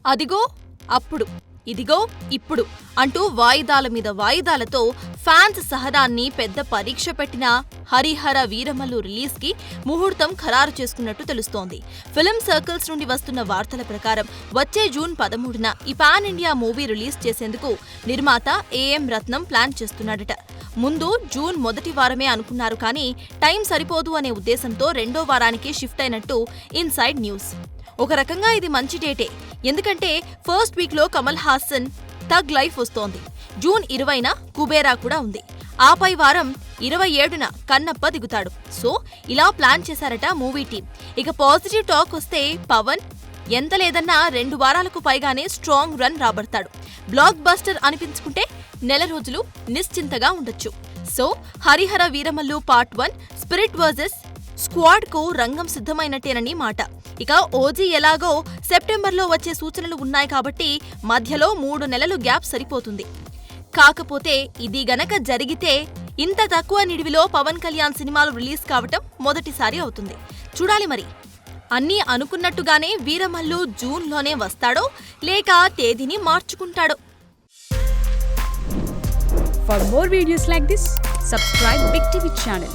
అదిగో అప్పుడు, ఇదిగో ఇప్పుడు అంటూ వాయిదాల మీద వాయిదాలతో ఫ్యాన్స్ సహనాన్ని పెద్ద పరీక్ష పెట్టిన హరిహర వీరమల్లు రిలీజ్ కి ముహూర్తం ఖరారు చేసుకున్నట్టు తెలుస్తోంది. ఫిల్మ్ సర్కిల్స్ నుండి వస్తున్న వార్తల ప్రకారం వచ్చే జూన్ 13న ఈ పాన్ ఇండియా మూవీ రిలీజ్ చేసేందుకు నిర్మాత ఏఎం రత్నం ప్లాన్ చేస్తున్నాడట. ముందు జూన్ మొదటి వారమే అనుకున్నారు, కానీ టైం సరిపోదు అనే ఉద్దేశంతో రెండో వారానికి షిఫ్ట్ అయినట్టు ఇన్సైడ్ న్యూస్. ఒక రకంగా ఇది మంచి డేటే, ఎందుకంటే ఫస్ట్ వీక్లో కమల్ హాసన్ థగ్ లైఫ్ వస్తోంది. జూన్ 20న కుబేరా కూడా ఉంది. ఆపై వారం 27న కన్నప్ప దిగుతాడు. సో ఇలా ప్లాన్ చేశారట మూవీ టీం. ఇక పాజిటివ్ టాక్ వస్తే పవన్ ఎంత లేదన్నా 2 వారాలకు పైగానే స్ట్రాంగ్ రన్ రాబడతాడు. బ్లాక్ బస్టర్ అనిపించుకుంటే నెల రోజులు నిశ్చింతగా ఉండొచ్చు. So Harihara Veeramallu part 1 spirit versus squad కు రంగం సిద్ధమైనట్టేనని మాట. ఇక ఓజీ ఎలాగో సెప్టెంబర్లో వచ్చే సూచనలు ఉన్నాయి కాబట్టి మధ్యలో 3 నెలలు గ్యాప్ సరిపోతుంది. కాకపోతే ఇది గనక జరిగితే ఇంత తక్కువ నిడివిలో పవన్ కళ్యాణ్ సినిమాలు రిలీజ్ కావటం మొదటిసారి అవుతుంది. చూడాలి మరి. అన్నీ అనుకున్నట్టుగానే వీరమల్లు జూన్లోనే వస్తాడో లేక తేదీని మార్చుకుంటాడో. For more videos like this, subscribe Big TV channel.